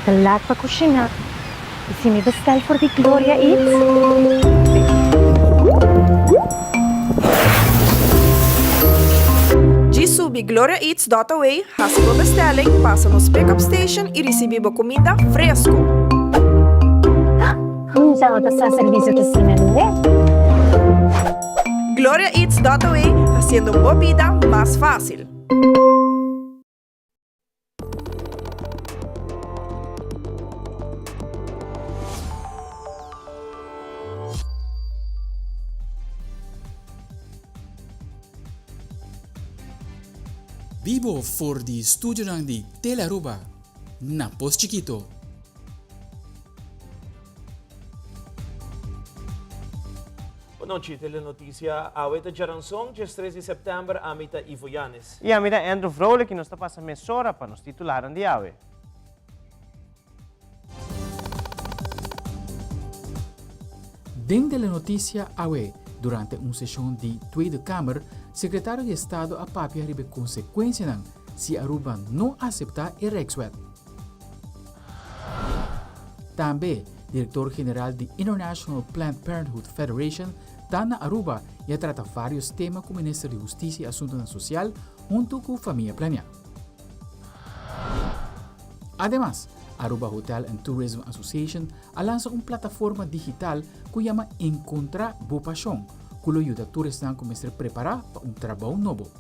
te laat para cozinhar. E se me bestel voor die Gloria Eats? Subi Gloria Eats Dotaway, hace sua bestelling, passa nos pick-up station e recebe comida fresco. Já outra só serviço que se me Gloria Eats Dotaway, haciendo uma vida mais fácil. Vivo voor die studio di Telearuba, na Post Chiquito. Boa noite, telenotícia. A 8 de Jaranson, dia 13 de setembro, a mita Ivo Yanes. E a mita Andrew Vrolijk, que nos está passando mesora para nos titular de AWE. Dentro della notizia AWE, durante una sessione di Tweede Kamer, secretário de Estado a papia ribe consequência se Aruba não aceitar o Rijkswet. Também, diretor-geral de International Planned Parenthood Federation, Tana Aruba, já trata vários temas com o ministro de Justiça e Assuntos Social junto com a família planeada. Además, Aruba Hotel and Tourism Association lança uma plataforma digital que chama Encontrar Boa Paixão, que ajuda turistas a começar a preparar para trabalho novo.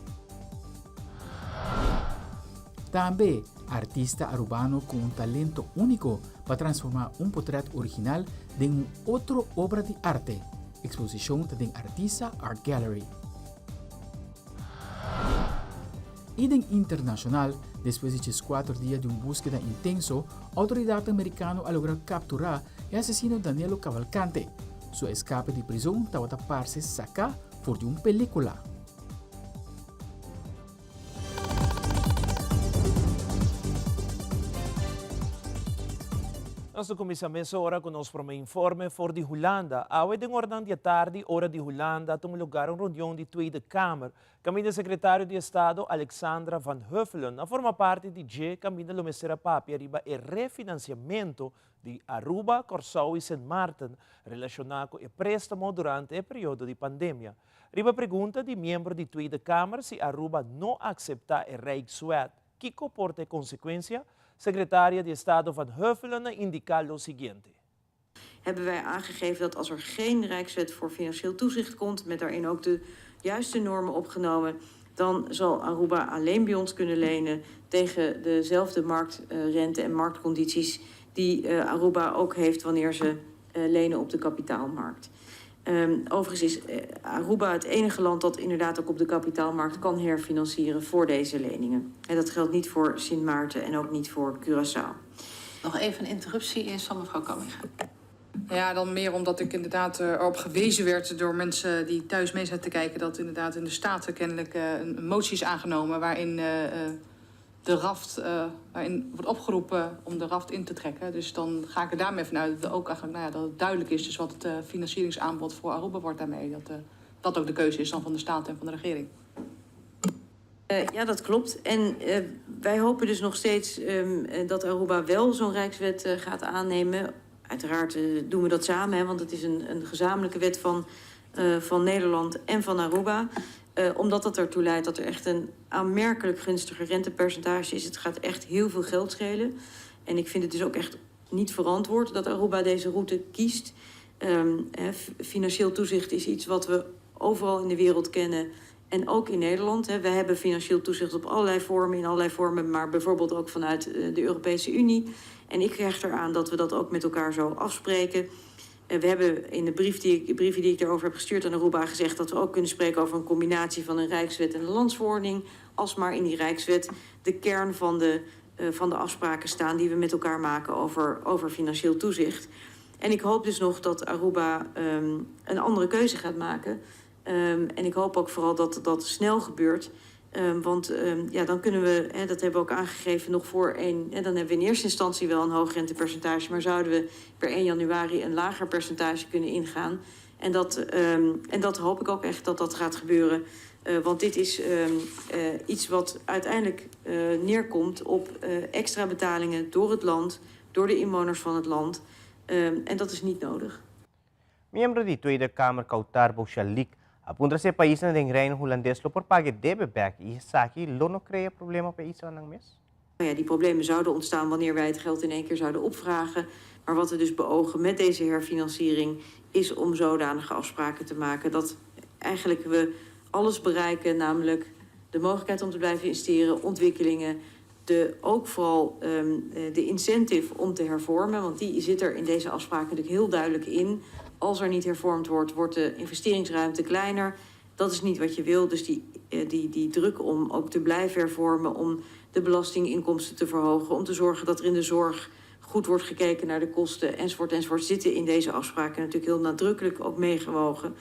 Também, artista arubano com talento único para transformar portrait original em outra obra de arte, exposição da Artista Art Gallery. E internacional, depois de 4 dias de uma búsqueda intensa, a autoridade americana logrou capturar o assassino Danilo Cavalcante. Sua escape de prisão estava a parse sacar por uma película. Nós começamos agora com nosso primeiro informe for de Holanda. A 8 de tarde, hora de Holanda, temos lugar uma reunião de Tweede Kamer. Caminho secretário de Estado, Alexandra Van Huffelen, forma parte de G, caminho do Ministério Papia, riba e refinanciamento de Aruba, Curaçao e Sint Maarten, relacionado com o préstamo durante o período de pandemia. Riba pergunta de membro de Tweede Kamer se Aruba não aceitar o Rijkswet, que comporta consequência. Secretaria de Estado Van Huffelen indicaat o seguinte. Hebben wij aangegeven dat als er geen Rijkswet voor financieel toezicht komt, met daarin ook de juiste normen opgenomen, dan zal Aruba alleen bij ons kunnen lenen tegen dezelfde marktrente en marktcondities die Aruba ook heeft wanneer ze lenen op de kapitaalmarkt. Overigens is Aruba het enige land dat inderdaad ook op de kapitaalmarkt kan herfinancieren voor deze leningen. En dat geldt niet voor Sint Maarten en ook niet voor Curaçao. Nog even een interruptie is van mevrouw Kamminga. Ja, dan meer omdat ik inderdaad erop gewezen werd door mensen die thuis mee zaten te kijken, dat inderdaad in de Staten kennelijk een motie is aangenomen waarin de raft, waarin wordt opgeroepen om de raft in te trekken. Dus dan ga ik er daarmee vanuit dat ook eigenlijk, dat het duidelijk is dus wat het financieringsaanbod voor Aruba wordt daarmee. Dat ook de keuze is dan van de Staten en van de regering. Ja, dat klopt. En wij hopen dus nog steeds dat Aruba wel zo'n Rijkswet gaat aannemen. Uiteraard doen we dat samen, hè, want het is een gezamenlijke wet van Nederland en van Aruba. Omdat dat ertoe leidt dat er echt een aanmerkelijk gunstiger rentepercentage is. Het gaat echt heel veel geld schelen. En ik vind het dus ook echt niet verantwoord dat Aruba deze route kiest. Financieel toezicht is iets wat we overal in de wereld kennen. En ook in Nederland. We hebben financieel toezicht op allerlei vormen, in allerlei vormen, maar bijvoorbeeld ook vanuit de Europese Unie. En ik hecht eraan dat we dat ook met elkaar zo afspreken. We hebben in de brieven die ik daarover heb gestuurd aan Aruba gezegd dat we ook kunnen spreken over een combinatie van een Rijkswet en een landsverordening. Als maar in die Rijkswet de kern van de afspraken staan die we met elkaar maken over financieel toezicht. En ik hoop dus nog dat Aruba een andere keuze gaat maken. En ik hoop ook vooral dat dat snel gebeurt. Want dan kunnen we, dat hebben we ook aangegeven, nog voor dan hebben we in eerste instantie wel een hoog rentepercentage, maar zouden we per 1 januari een lager percentage kunnen ingaan. En dat hoop ik ook echt dat dat gaat gebeuren. Want dit is iets wat uiteindelijk neerkomt op extra betalingen door het land door de inwoners van het land. En dat is niet nodig. Miyembro di Tweede Kamer Kautar Bouchalik, apunta sa país na ding reino Holandes lo por pagit debe back isaki lono crea problema pa isa ng mes? Ja, die problemen zouden ontstaan wanneer wij het geld in één keer zouden opvragen. Maar wat we dus beogen met deze herfinanciering is om zodanige afspraken te maken dat eigenlijk we alles bereiken, namelijk de mogelijkheid om te blijven investeren, ontwikkelingen, ook vooral de incentive om te hervormen, want die zit er in deze afspraken natuurlijk heel duidelijk in. Als er niet hervormd wordt, wordt de investeringsruimte kleiner. Dat is niet wat je wil, dus die druk om ook te blijven hervormen, om de belastinginkomsten te verhogen, om te zorgen dat er in de zorg goed wordt gekeken naar de kosten, enzovoort, zitten in deze afspraken natuurlijk heel nadrukkelijk ook meegewogen.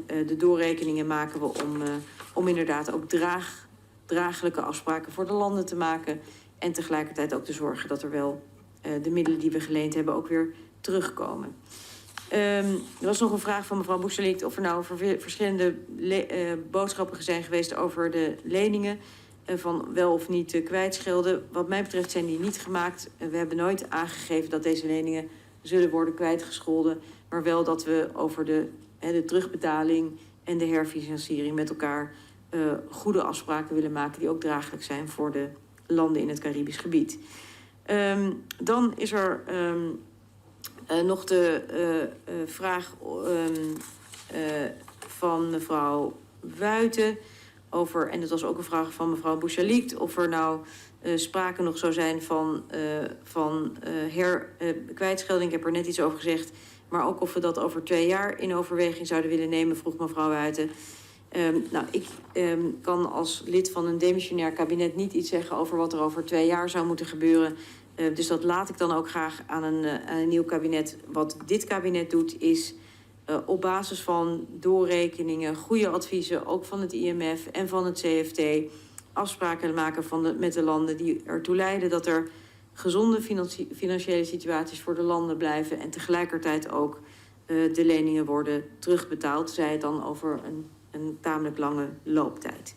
De doorrekeningen maken we om inderdaad ook draaglijke afspraken voor de landen te maken en tegelijkertijd ook te zorgen dat er wel de middelen die we geleend hebben ook weer terugkomen. Er was nog een vraag van mevrouw Bouchalik of er nou verschillende boodschappen zijn geweest over de leningen van wel of niet kwijtschelden. Wat mij betreft zijn die niet gemaakt. We hebben nooit aangegeven dat deze leningen zullen worden kwijtgescholden, maar wel dat we over de terugbetaling en de herfinanciering met elkaar goede afspraken willen maken die ook draaglijk zijn voor de landen in het Caribisch gebied. Dan is er nog de vraag van mevrouw Wuiten over, en dat was ook een vraag van mevrouw Bouchalik, of er nou sprake nog zou zijn van kwijtschelding. Ik heb er net iets over gezegd, maar ook of we dat over 2 jaar in overweging zouden willen nemen, vroeg mevrouw Wuiten. Ik kan als lid van een demissionair kabinet niet iets zeggen over wat er over 2 jaar zou moeten gebeuren. Dus dat laat ik dan ook graag aan een nieuw kabinet. Wat dit kabinet doet is op basis van doorrekeningen, goede adviezen, ook van het IMF en van het CFT, afspraken maken met de landen die ertoe leiden dat er gezonde financiële situaties voor de landen blijven en tegelijkertijd ook de leningen worden terugbetaald, zij het dan over een tamelijk lange looptijd.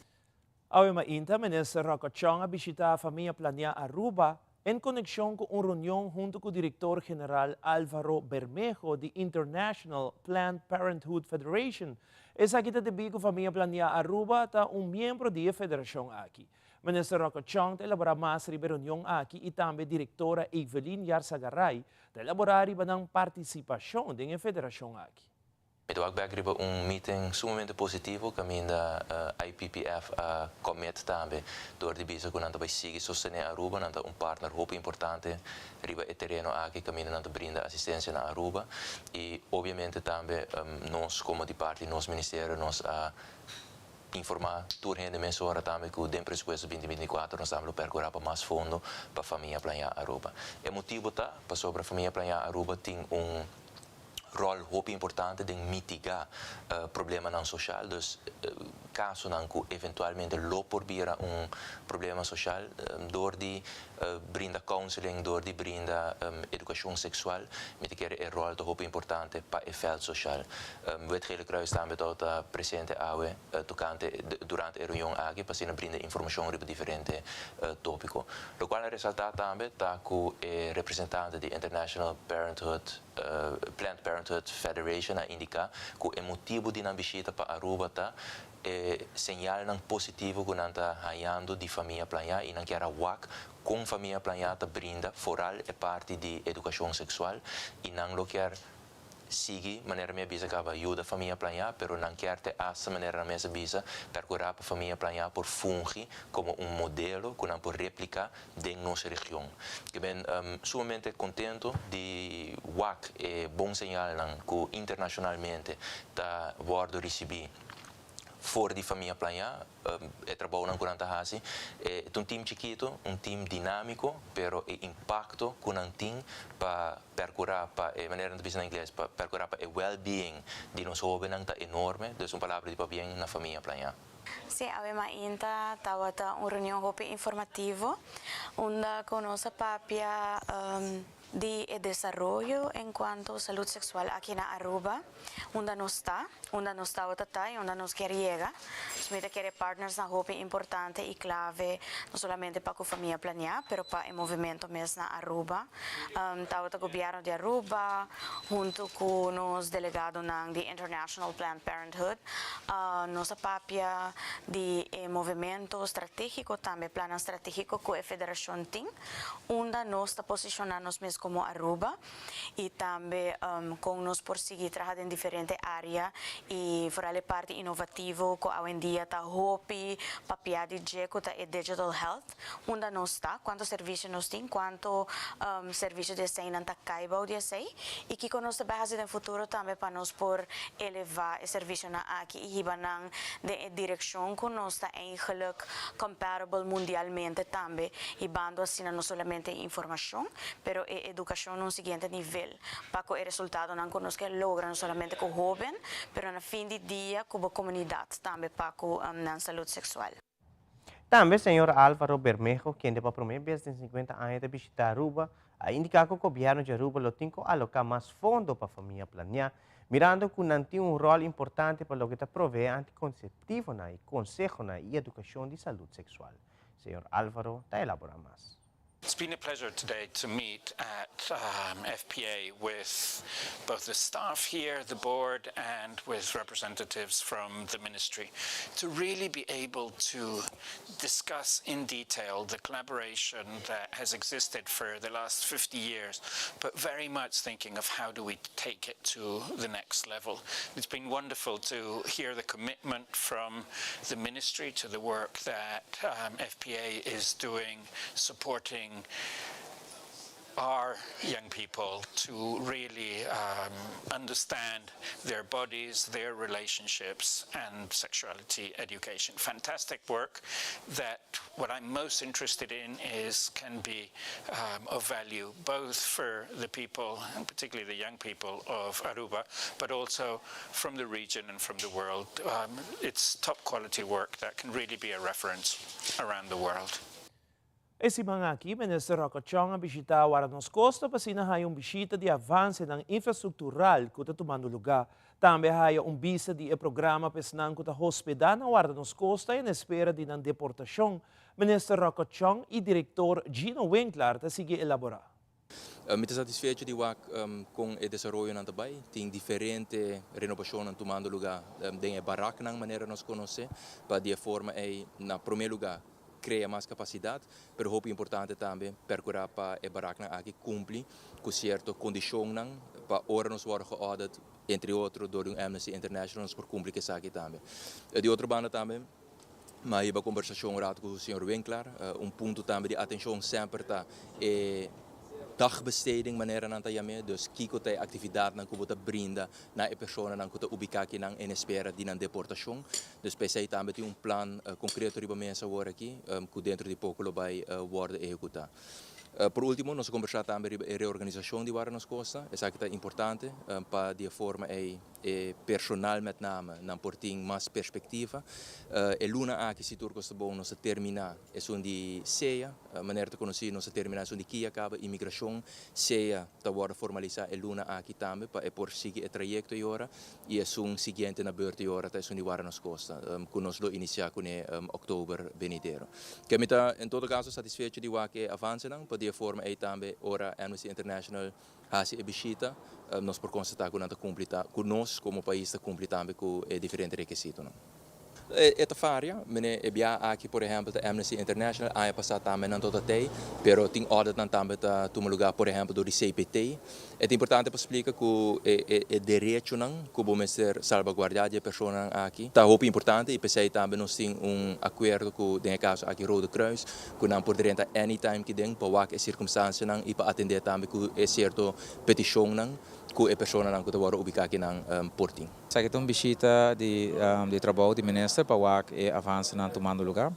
Awe mainta, minister Rocochong visita a Familia Plania Aruba en conexión con una reunión junto con el director general Álvaro Bermejo de International Planned Parenthood Federation. Es aquí de Bico Familia Plania Aruba está un miembro de la federación aquí. Minister Rocochong elabora más sobre la reunión aquí y también directora Evelyn Yarsagaray de elaborar la participación de la federación aquí. Met ook begrepen meeting sumamente positivo caminho da IPPF commit também door de bezig com nanta vai seguir sostener Aruba nanta partner hoop importante riba e terreno aqui caminho nanta brinda assistência na Aruba e obviamente também nós como de parte nos ministério nós informar turno de mensura também que o de presupuesto 2024 nós estamos percorrer para mais fundo para a família Plania Aruba. É motivo tá para sobre a família Plania Aruba tem rol hoop importante de mitigar problema não social, dus caso não que eventualmente loopbira problema social door die brinda counseling, door die brinda educação sexual, mitigar é rol de hoop importante para o veld social. Het Gele Kruis staan met dat presente awe durante a reunião aqui para ser brinda informação sobre diferente tópico. Lo qual resalta também tá que o representante de International Planned Parenthood Federation indica que o motivo de não visita para Aruba tá segnal positivo que não está ganhando de família Plania e não quer WAC com família Plania tá brinda foral é parte de educação sexual e não lo quer seguir maneira minha bisa acaba ajuda a família Plania, pero não quer ter essa maneira minha bisa percorrer para a família Plania por fungir como modelo que não pode replicar em nossa região. Que bem sumamente contento de WAC é bom sinal que internacionalmente está guardo receber voor die família Plania, trabalho na Curanta Hasi, é time chiquito, time dinâmico, pero o impacto que não tem para percorrer, para maneira de dizer em inglês, para percorrer para o well-being de nós jovens é enorme, dus uma palavra de bem na família Plania. Sim, a mainta estava uma reunião informativa, onde com nossa papia de desarrollo en cuanto a salud sexual aquí en Aruba, donde no está otatay, donde nos quiere llegar. Smita quiere partners na hope importante y clave, no solamente para la familia planear, pero para el movimiento mesmo na Aruba. Tao o gobierno de Aruba, junto com os delegados do International Planned Parenthood, nossa papia de movimento estratégico, também plano estratégico com a Federação tem, onde nós está posicionando-nos mesmo como Aruba e também com nós por seguir trabalhando em diferentes áreas e fazer parte inovativa com hoje em dia está hope papia de jeco tá digital health, onde nós está, quanto serviço nós tem, quanto serviço de sei não tá caiba de sei e que com nós base no futuro também para nós por elevar o serviço na aqui e hibanang de direção com nós está eigenlijk comparable mundialmente também e bando assim não somente informação, pero educação no seguinte nível para que o resultado não conosco logra não somente com o jovem, pero no fim de dia com a comunidade também para com a saúde sexual. Também, senhor Álvaro Bermejo, quem de primeira vez em 50 anos de visitar Aruba, a indicar que o governo de Aruba lo tem que alocar mais fundo para a família planear, mirando que não tem rol importante para o que provee anticonceptivo e consejo e educação de saúde sexual. Senhor Álvaro, está elaborando mais. It's been a pleasure today to meet at FPA with both the staff here, the board, and with representatives from the ministry to really be able to discuss in detail the collaboration that has existed for the last 50 years, but very much thinking of how do we take it to the next level. It's been wonderful to hear the commitment from the ministry to the work that FPA is doing, supporting our young people to really understand their bodies, their relationships, and sexuality education. Fantastic work that what I'm most interested in is can be of value both for the people, and particularly the young people of Aruba, but also from the region and from the world. It's top quality work that can really be a reference around the world. Esse mga aqui, Minister Rocochong, a bisita para nos costa, pasina yung bisita de avanço ng infraestrutural que tomando lugar. Também há visa de programa pesnang que hospedar na guarda nos costa em espera de não deportação. Minister Rocochong e diretor Gino Winkler ta sigue elaborar. Muito satisfeito de com o desenvolvimento na Tabay, tem diferente renovação tomando lugar, tem barraca na maneira nós conhecer, para de forma na primeiro lugar cria mais capacidade, mas o importante também procurar para a barraca aqui cumprir com certa condição para hora nos worden geaudit, entre outros, door Amnesty International, por cumprir que aqui também. De outra banda também, mas eu conversação com o Sr. Winkler, ponto também de atenção sempre está dagbesteding maneira na tayame, dus kiko tay atividade na kubuta brinda na persona na kuta ubicaki nang en espera de não deportação. Dus pensei também tem plan concreto riba mesa agora aqui, que dentro de pouco lo vai worden executar. Por último, nós conversamos também sobre a reorganização de Guarda nas Costas. É algo importante para de forma personal met name, não por ter mais perspectiva. E luna aqui se turco está bom nós terminar é som de ceia, maneira de conhecer nós terminar som de que acaba imigração, ceia está agora formalizar e luna aqui também para por seguir o trajeto e hora e é som seguinte na beurt e hora tá som de Guarda nas Costas. Que nós lo iniciar com outubro venidero. Que me tá em todo caso satisfeito de que avança não de forma também ora Amnesty International hace a visita nós por constatar que não está cumprida que nós como país está cumprindo também com diferentes requisitos. Esta faria, mene ebia aqui por exemplo da Amnesty International a passar também não toda tem, pero tem audit não também tá toma lugar por exemplo do CPT. É importante para explicar que o direito não como ser salvaguardar a pessoa aqui. Tá muito importante e pensei também nós tem acordo com den caso aqui Rode Kruis, que não poderia anytime que den para qualquer circunstância não e para atender também com certo petição não que a pessoa não que está ubicada aqui na portinho. Aqui tem uma visita de trabalho do ministro para que avance na tomando lugar.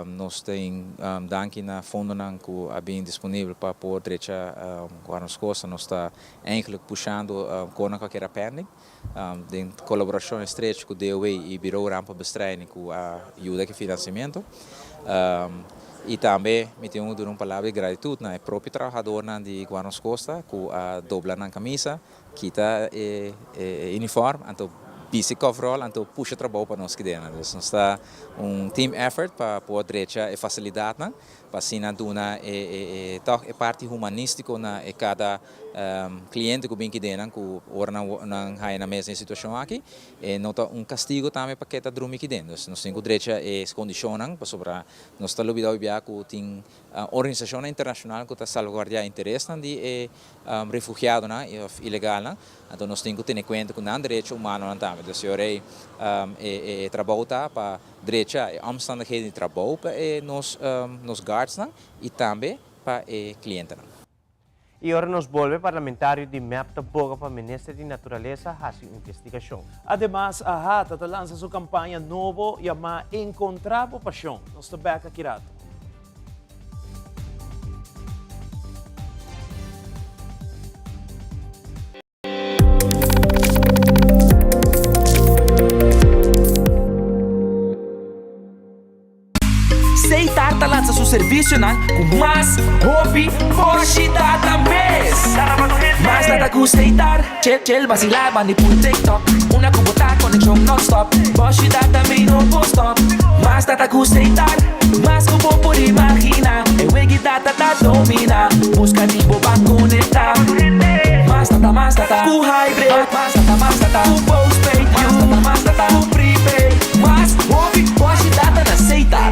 Nós temos daqui na fundo que é bem disponível para pôr direito a nas costas. Nós está eigenlijk puxando com a qualquer pending. Em colaboração estreita com o DOE e Bureau Rampa Bestrijding com a ajuda de financiamento. E também me tenho uma palavra de gratidão na próprio trabalhador de Guarnos Costa, que dobla na camisa, quita uniforme, então basic overall, então puxa trabalho para nós que dentro. Então está team effort para poder direita e facilidade, para assim na duna é parte humanística na cada cliente que vem aqui dentro, que ora na mesma situação aqui, e nota castigo também para que está dormindo aqui dentro. Nós temos direito a condicionar para sobre nós estamos lidando com tem organização internacional que está salvaguardar interesse de refugiado e ilegal, então nós temos que ter em conta que não direito humano também. Então se orei trabalho para direito a omstandigheden de trabalho para nos guards e também para clientes. E agora nos volve parlamentário de MEP da Boga para o Ministro de Natureza a sua investigação. Además, a Hata lança sua campanha novo chamada Encontrar a Paixão. Nós estamos aqui rato. Seitar lança seu serviço com mais hobby, Porsche data mês. Mais nada que Seitar, chill vacilar, mani por TikTok. Una cubota, conexão non-stop. Porsche data me no stop. Mais nada que Seitar, mais que vou por imaginar. E wegi data da domina, busca tipo para conectar. Mais nada, ku hybrid. Mais nada, ku postpaid. Mais nada, ku prepaid. Mais hobby, Porsche data na Seitar.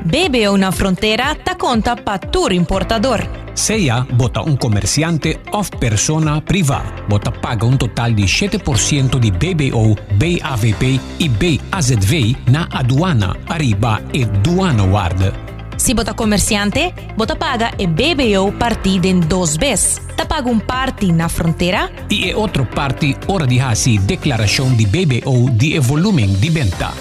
BBO na fronteira ta conta para tour importador. SEA bota comerciante of persona privada. Bota paga total de 7% de BBO, BAVP e BAZV na aduana, arriba e duana guarda. Se bota comerciante, bota paga e BBO partida em 2 vezes. Ta paga parte na fronteira e outra parte ora de hasi declaração de BBO de volume de venta.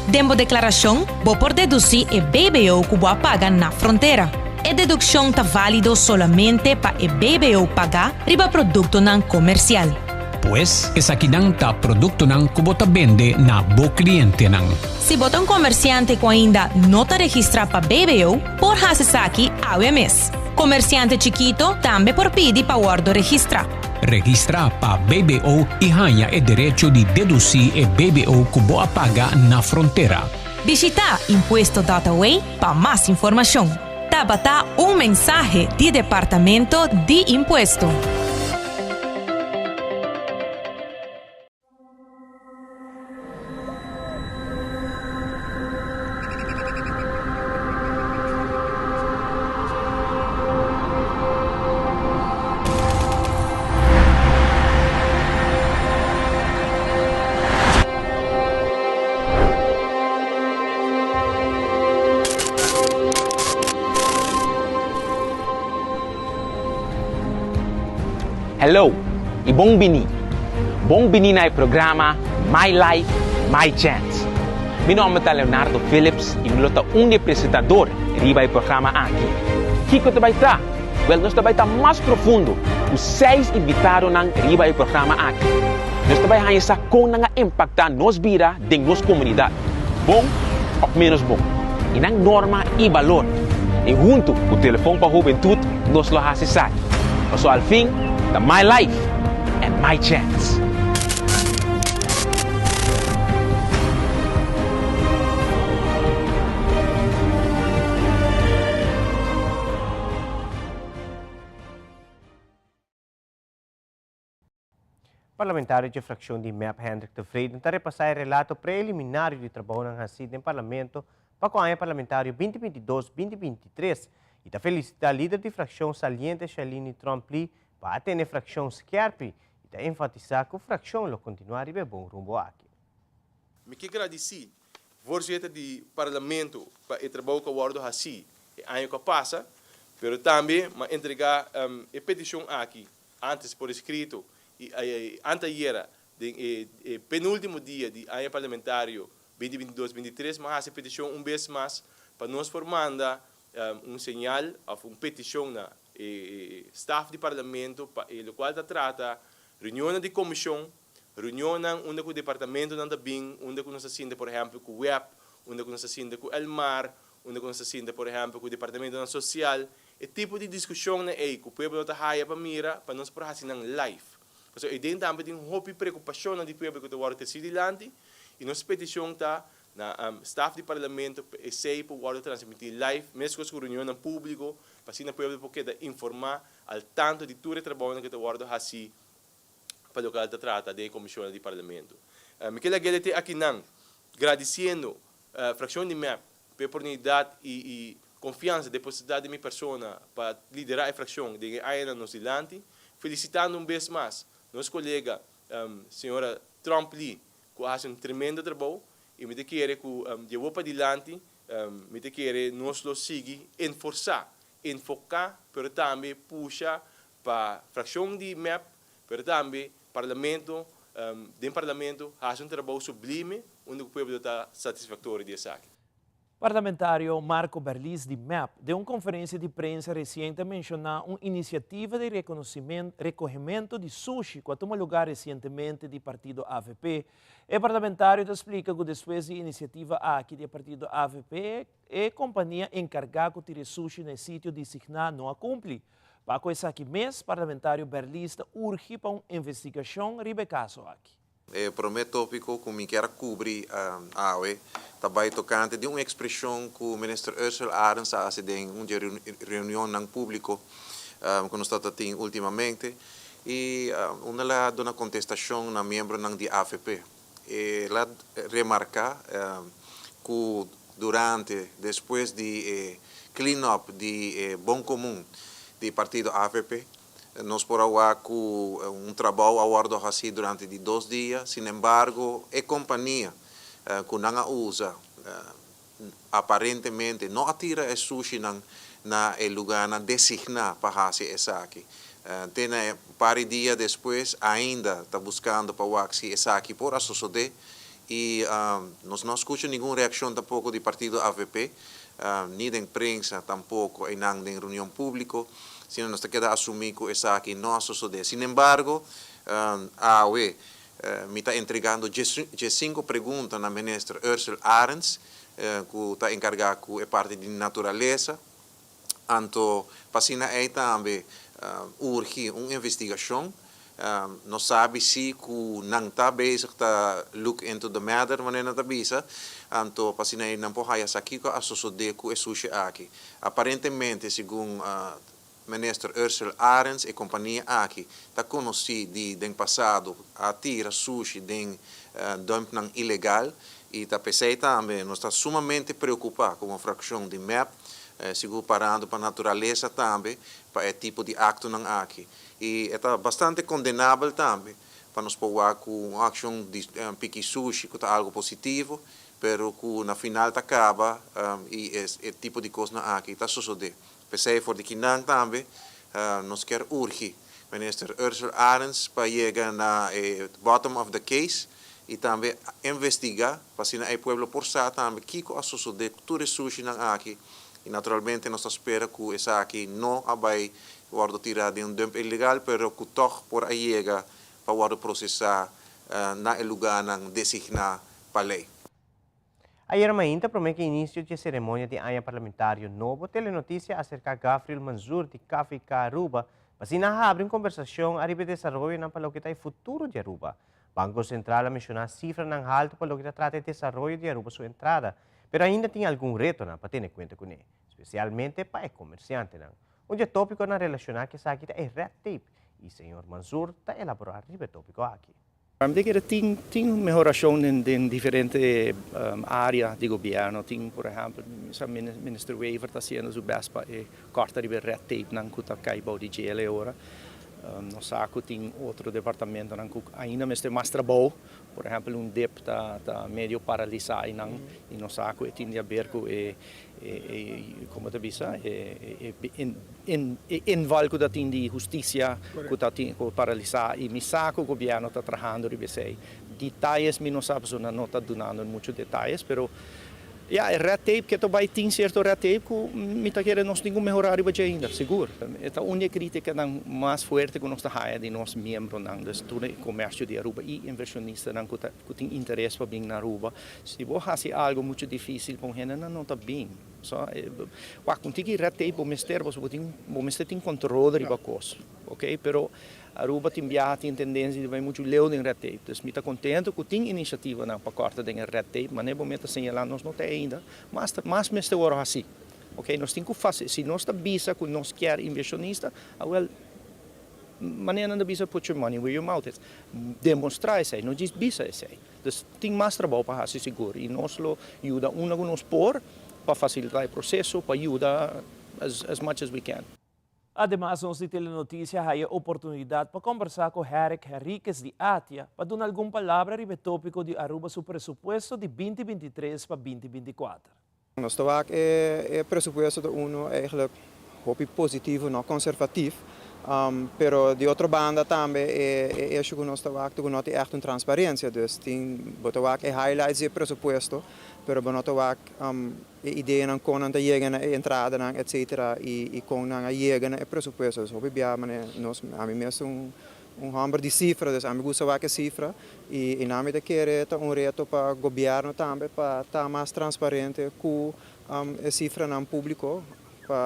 Dembo declaração, bo por deduzir e BBO que boa paga na fronteira. E dedução tá válido solamente para e BBO pagar riba produto nan comercial. Pues, esa aqui não tá produto nan que bota vende na bo cliente nan. Se bota comerciante que ainda não tá registrado para BBO, por hasesaki AWMS. Comerciante chiquito também por pedir para guardo registrar. Registrar para BBO e ganha o direito de deduzir e BBO que boa paga na fronteira. Visita Impuesto Dataway para mais informação. Tabata mensagem de Departamento de Impuesto. Hello e bom bini. Bom bini na programa My Life, My Chance. Meu nome é Leonardo Phillips e eu sou apresentador do programa aqui. Kiko te vai estar? Well, nós vai estar mais profundo. Os 6 invitados na do programa aqui. Nós vai ganhar com impactar nos vida de nossa comunidade. Bom ou menos bom. E na norma e valor. E junto com o telefone para a juventude, nós lo acessar. Mas ao fim, the My Life and My Chance. Parlamentário de fração de MEP Hendrik de Vrede está repassar o relato preliminar de trabalho na Hasid em Parlamento para o ano parlamentário 2022-2023 e está felicitar a líder de fração saliente Shailene Trompli para atender a fração Skerpi e está enfatizar que a fração lo continuar e bom rumo aqui. Me que agradeci voorzitter do Parlamento para o trabalho que o Wardo Hasid e ano que passa, mas também me entregar a petição aqui antes por escrito e anteayer penúltimo dia de ano parlamentário 2022-2023, mas a petição vez mais para nós formando sinal ou petição na staff do Parlamento para o qual trata reunião de comissão reunião onde o departamento não bem, onde nós assina, por exemplo, com o web, onde nós assina com o Elmar, onde nós assina, por exemplo, com o departamento social, é tipo de discussão que o povo está raia para mira, para nós por assinar live. Porque eu tenho também uma preocupação do povo que está agora decidilante, e nossa petição está na staff do parlamento, e sei para agora transmitir live, mesmo com a reunião pública, para assim o povo poder informar ao tanto de todo o trabalho que está agora assim, para o que está trata da comissão do parlamento. Me quero aqui não, agradecendo a fração de MEP pela oportunidade e confiança depositada em minha pessoa para liderar a fração de Aina no Zilante, felicitando vez mais nosso colega, senhora Trump Lee, que faz tremendo trabalho, e me quero que eu para adiante, me quero nós seguir, enfocar, mas também puxar para a fração de MEP, mas também parlamento, dentro do parlamento, faz trabalho sublime, onde o povo está satisfatório de saque. Parlamentário Marco Berlis de MEP deu uma conferência de prensa recente a mencionar uma iniciativa de recolhimento de sushi que tomou lugar recentemente do partido AVP. O parlamentário explica que depois da iniciativa aqui do partido AVP, a companhia encarregada de tirar sushi no sítio designado não a cumpre. Para coisa aqui mês, parlamentário Berlis urge para uma investigação sobre o caso aqui. O primeiro tópico que eu quero cobrir também tocante de uma expressão que o ministro Ursula Arens fez em uma reunião não público que nós estamos tendo ultimamente e ela deu uma contestação na membro da AFP. Ela remarca que durante, depois de clean-up de bom comum do partido AFP, nós podemos com trabalho aguardo assim durante 2 dias. Sin embargo, a companhia que não usa aparentemente não atira o sushi na lugar designado para fazer isso aqui. Tem um par de dias depois ainda está buscando para que isso aqui por suceder e nós não escutamos nenhuma reação tampouco do partido AVP, nem da imprensa tampouco e nem da reunião pública. Sino nós temos que assumir que isso aqui não sucede. Sin embargo, a AOE me está entregando 5 perguntas na ministra Ursula Arens, que está encarregada com a parte de natureza. Então, para aí também urge uma investigação. Não sabe se que não está bezig está look into the matter, mas não está bezig. Então, para aí não pode saber que a suceder com o sushi aqui. Aparentemente, segundo ministro Ursula Arens e companhia aqui está conhecido no passado a tirar sushi de dumping ilegal e está pensando também nós está sumamente preocupado com a fração de MEP, seguro parando para a natureza também para esse tipo de acto aqui e está bastante condenável também para nós poder com uma ação de pique sushi que está algo positivo, pero que na final acaba e esse tipo de coisa aqui está sucedendo. Pensei for de Kinang também, nós queremos urgir o ministro Ursula Arens para chegar na bottom of the case e também investigar para que o povo por sa também que a suceder tudo sushi aqui e naturalmente nós esperamos que isso aqui não vai ser tirado de dump ilegal, pero que toch por aí chega para processar na lugar designado para a lei. Ayer mainta promete início de cerimônia de anha parlamentário novo telenotícia acerca de Gabriel Manzur de Café Aruba, mas abre uma conversação a respeito do desenvolvimento na palokita e futuro de Aruba. Banco Central menciona cifra ng alto palokita trata de desenvolvimento de Aruba sua entrada, pero ainda tem algum reto para ter conta com ele, especialmente para o comerciante. Um tópico na relacionar que aqui é red tape e o senhor Manzur está elaborando o tópico aqui. Tem melhoração em diferentes áreas de governo. Tem, por exemplo, o ministro Wever está fazendo o best para cortar o red tape que está caindo de GL agora. Nós tem outro departamento que ainda está mais trabalho. Por exemplo, DEP está meio paralisado e nós tem a ver com como te diz, invalco da de justiça que está paralisado e me saco o governo está trabalhando de detalhes, não sabe se não está dando muitos detalhes, pero Ja, red tape, que também tem certo red tape, que me está querendo nós temos que melhorar ainda, seguro. É a única crítica mais forte que nós temos de nossos membros, do comércio de Aruba e inversionistas que têm interesse para vir na Aruba. Se você faz algo muito difícil para eles, não está bem. Quando tem red tape, você tem controle da coisa, ok? Pero Aruba tem tendência de ver muito leu em red tape. Então, me está contente que tem iniciativa para cortar em red tape, mas nem momento señalar nós não tem ainda. Mas me está agora assim, ok? Nós temos que fazer. Se nós está bisa que nós quer inversionista, well, maneira de bisa put your money where your mouth is. Demonstrar isso aí, não diz bisa isso aí. Então, tem mais trabalho para fazer seguro e nós ajuda que nós por para facilitar o processo, para ajudar as much as we can. Además, nós de Telenotícia há a oportunidade para conversar com Eric Henriquez de Atia para dar alguma palavra sobre o tópico de Aruba seu presupuesto de 2023 para 2024. Nós estamos o presupuesto de uno eigenlijk hoop positivo, não conservativo. Pero de outra banda também é que nós estamos com nós echt transparência, dus tem botawak highlights de presupuesto, pero botawak ideia não com anda chega na entrada na etc e com na chega na presupuesto, so bia nós a mim mesmo hambre de cifra, dus a mim gosta a cifra e nome de querer reto para governo também para estar mais transparente com a cifra no público.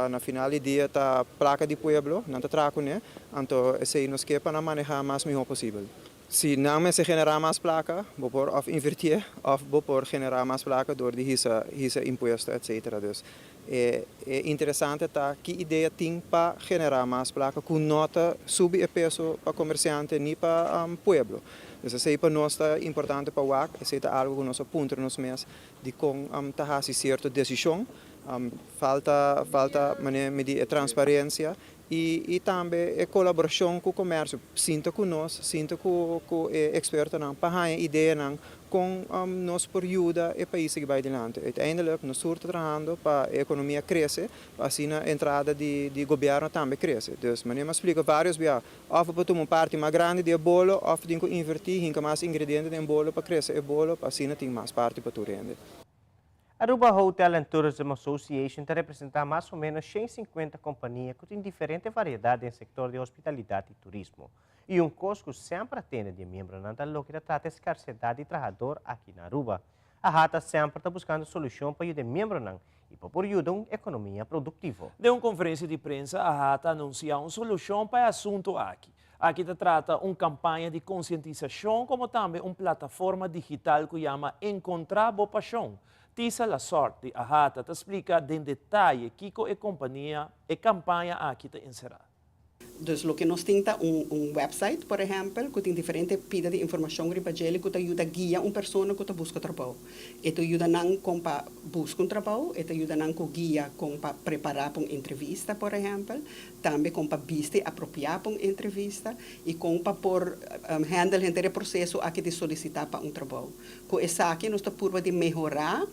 Na final do dia a placa de pueblo, não está trago, né? Então, esse nos quer para manejar mais melhor possível. Se não se generar mais placa, vou por invertir, ou vou por generar mais placa door de hisa imposto, etc. Dus é interessante que ideia tem para generar mais placa, com nota subir o peso para comerciante nem para pueblo. Dus esse é para nós importante para o WAC, esse é algo que nós apontamos nos meses de com fazer certa decisão. Falta medir transparência e também a colaboração com o comércio. Sinto que nós, com o experto para a ideia com nós por ajuda e país que vai adiante. Uiteindelijk nós estamos trabalhando para a economia crescer, assim a entrada de governo também cresce. Dus meneer me explica vários vezes, of we tomar parte mais grande de bolo, of tem que invertir em mais ingredientes em bolo para crescer o bolo, assim tem mais parte para tu render. Aruba Hotel and Tourism Association representa mais ou menos 150 companhias que têm diferente variedade no setor de hospitalidade e turismo. E custo que sempre atende de membros na que trata a escassez de trabalhador aqui na Aruba. A Hata sempre está buscando solução para ajudar membros e para ajudar uma economia produtiva. De uma conferência de prensa, a Hata anuncia uma solução para o assunto aqui. Aqui se trata uma campanha de conscientização, como também uma plataforma digital que chama Encontrar Boa Paixão. Tisa La Sorte, a Hata, te explica em detalhe Kiko e companhia e campanha aqui te encerrar. Dus lo que nós temos website, por exemplo, que tem diferentes pidas de informação para ele que ajuda a guiar uma pessoa que busca trabalho. E te ajuda não com para buscar trabalho, e te ajuda não com guia com para preparar para uma entrevista, por exemplo, também com para vestir apropriar para uma entrevista e com para por handle o processo aqui de solicitar para trabalho. Com essa aqui nós estamos por de melhorar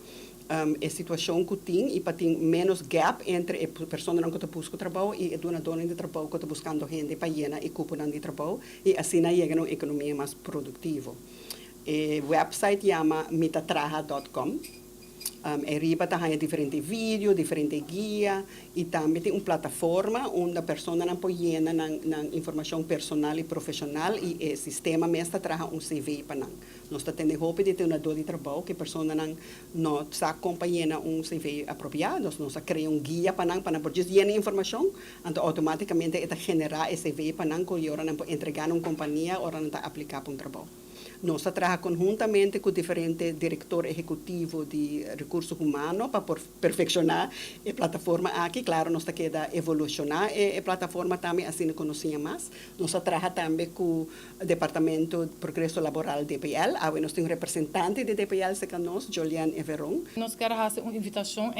a situação que tem e para ter menos gap entre a pessoa que está buscando trabalho e a dona de trabalho que está buscando gente para llenar e cupom de trabalho e assim chega a uma economia mais produtiva. O website chama mitatraha.com. Arriba tem diferentes vídeos, diferentes guias e também tem uma plataforma onde a pessoa não pode llenar informação personal e profissional e o sistema mesmo traz CV para nós. Nós temos hope de ter uma dor de trabalho que a pessoa não sabe acompanhar CV apropriado, nós criamos guia para nós, para poder llenar informação, então automaticamente é generar esse CV para nós que agora não pode entregar a uma companhia ou não aplicar para trabalho. Nós trabalhamos conjuntamente com diferentes diretores executivos de recursos humanos para perfeccionar a plataforma aqui. Claro, nós queremos evolucionar a plataforma também, assim nos conhecemos mais. Nós trabalhamos também com o Departamento de Progresso Laboral DPL. Nós temos um representante de DPL conosco, Julian Everon. Nós queremos fazer uma invitação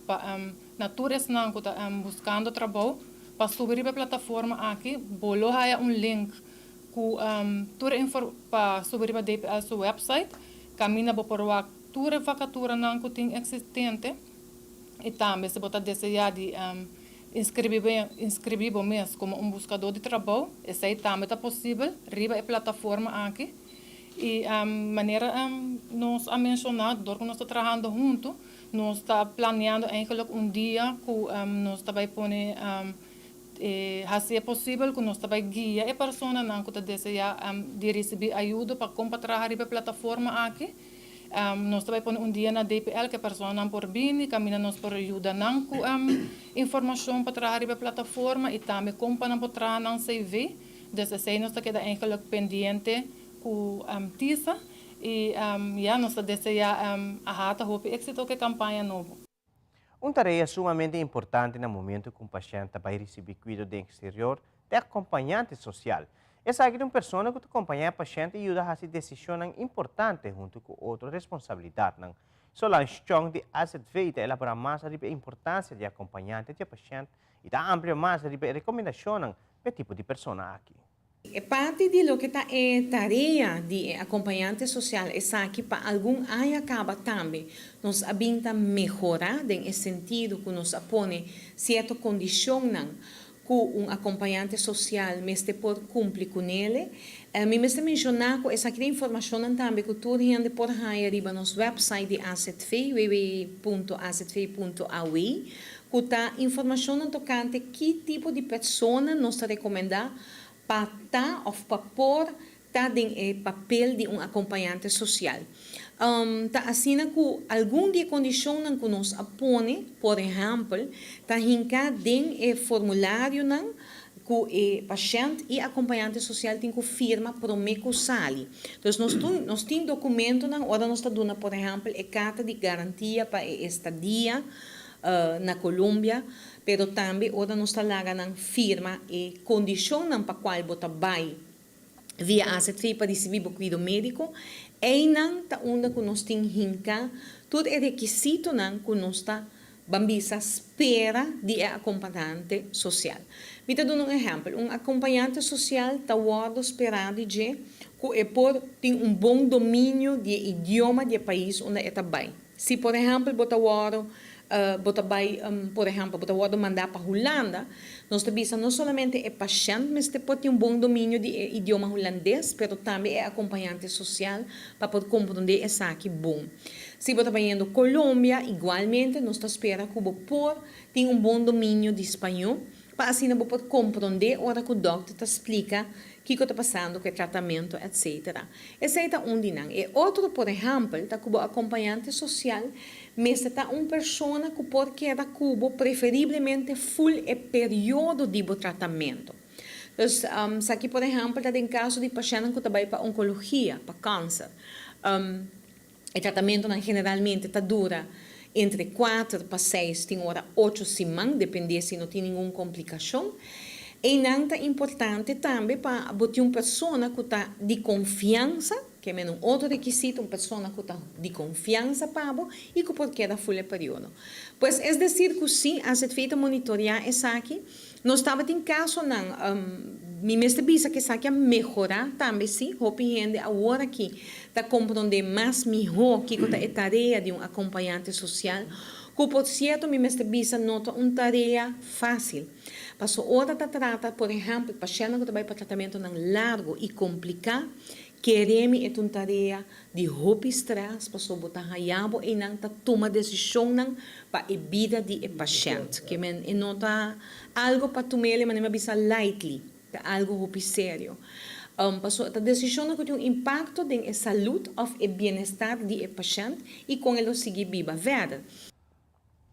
para naturas que estão buscando trabalho para subir a plataforma aqui. Bolo um link para subir para DPL seu website, caminha para toda vacatura que tem existente e também se você desejar de inscrever mesmo como buscador de trabalho, isso aí também é possível, riba a plataforma aqui E maneira nós a mencionar, door nós está trabalhando junto, nós está planeando eigenlijk dia que nós está vai pôr se é possível que nós está vai guiar a pessoa não que deseja de receber ajuda para trabalhar na plataforma aqui. Nós também põe dia na DPL que a pessoa não por vir, caminha nós por ajuda não com informação para trabalhar na plataforma e também como para trabalhar na CV. Dessa assim nós está queda eigenlijk pendente com TISA e nós deseja a êxito que campanha nova. Tarefa sumamente importante no momento que um paciente vai receber cuidado do exterior de acompanhante social. Essa é uma pessoa que acompanha o paciente e ajuda a fazer decisões importantes junto com outras responsabilidades. Solange de AZV elabora mais sobre a importância de acompanhante de paciente e dá amplia mais sobre a recomendação do tipo de pessoa aqui. É parte de lo que está tarefa de acompanhante social é aqui para algum área acaba também nos habita melhorar em sentido que nos apone certa condição que acompanhante social mestre pode cumprir com ele. Me mestre mencionar que essa informação também que tudo gente pode arriba no website de AZV www.azv.aw que está informação tocante que tipo de pessoa nós recomendar para estar ou para pôr em papel de acompanhante social. Tá assim que algum de condição que nos apone, por exemplo, tá hinca den formulário que o paciente e acompanhante social tem que firma para o sali. Então nós temos documento ora nós está dando, por exemplo, a carta de garantia para estadia na Colômbia, pero também ora nós está lá na firma e condição para qual bota vai via AZV para receber o cuidado médico. E não está onde que nós temos hinca todo é requisito que nós está bambisa espera de acompanhante social. Me dá um exemplo, acompanhante social está esperado de que tem bom domínio do idioma do país onde está bem. Se por exemplo por exemplo, mandar para a Holanda, nós temos não somente o paciente, mas pode ter bom domínio do idioma holandês, mas também é acompanhante social para poder compreender esse aqui bom. Se você está indo Colômbia, igualmente, nós esperamos que você tenha bom domínio de espanhol, para assim você poder compreender a hora que o doutor explica o que está passando, que tratamento, etc. Esse é um dinam. E outro, por exemplo, está como acompanhante social, mas está uma pessoa que pode quedar cubo preferivelmente full e período de tratamento. Então, aqui, por exemplo, está em caso de paciente que trabalha para oncologia, para câncer. O tratamento geralmente dura entre 4 para 6, tem hora 8 semanas, depende se não tem nenhuma complicação. E não é importante também para botar uma pessoa que está de confiança, que é um outro requisito, uma pessoa que está de confiança para e que pode quedar full período. Pois é decir que sim, a ser feita monitorear essa aqui, nós estávamos em caso me mestre bisa que sabe melhorar também sim, gente agora que está compreender mais melhor que é a tarefa de acompanhante social, que por certo me mestre bisa nota uma tarefa fácil. Passou hora da trata, por exemplo, paciente que trabalha para tratamento largo e complicado, queremos é uma tarefa de roupa estresse, passou botar raiabo e não toma decisão para a vida do paciente, que é nota algo para tomar, mas não bisa lightly, algo roupa sério. Passou a decisão que tem um impacto na saúde e bem-estar do paciente e com ele seguir viva verdade.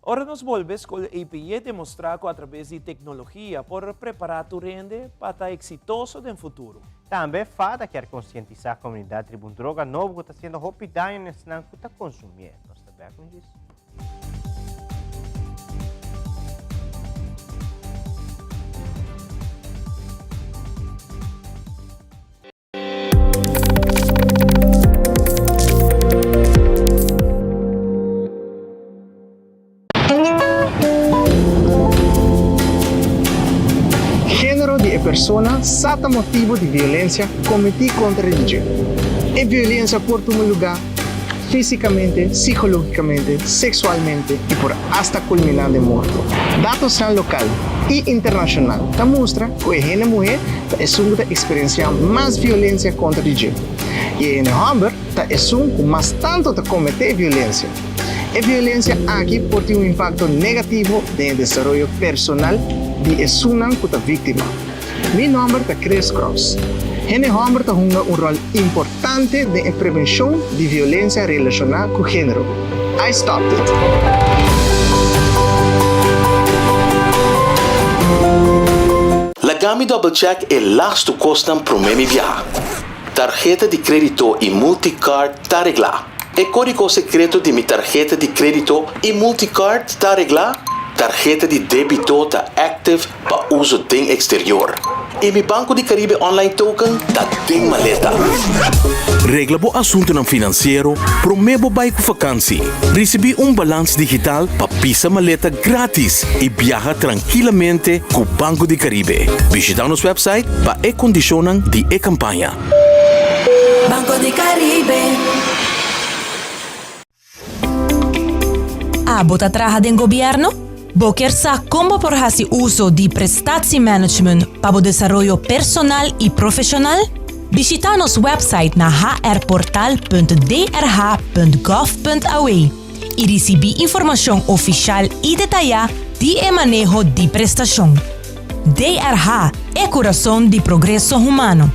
Ora nos volves com o API demonstrar que através de tecnologia pode preparar o rende para estar exitoso no futuro. Também FADA quer conscientizar a comunidade sobre uma droga nova que está sendo rápida nesse que está consumindo. Nós estamos com isso. Persona sata motivo de violência cometida contra a religião. É violência por todo lugar, fisicamente, psicologicamente, sexualmente e por hasta culminar de morte. Dados local e internacional mostram que a mulher está experienciando mais violência contra a religião. Y en el hombre, es un más tanto de cometer violencia. La violencia aquí tiene un impacto negativo en el desarrollo personal de una víctima. Mi nombre es Chris Cross. El hombre juega un rol importante en la prevención de violencia relacionada con género. I stopped it. La Gami Double Check è l'asto costan problemi via. Tarjeta di credito e multicard ta regla. E codice segreto di mi tarjeta di credito e multicard ta regla. Tarjeta di debito ta active pa uso ding exterior. E mi Banco di Caribe online token ta ding maleta. Regla bo assunto ng financiero, promebo bay ko vakansie. Recebi balance digital pa pisa maleta gratis e viaja tranquilamente com Banco di Caribe. Visita nosso website pa e-condicionan di e-campanya. Banco di Caribe. Abota trabaja en gobierno? Bokersa como por hasi uso de prestatie management para o desarrollo personal y profesional? Visita nos website na hrportal.drh.gov.au y recibí información oficial y detallada de manejo de prestación. DRH é coração de progresso humano.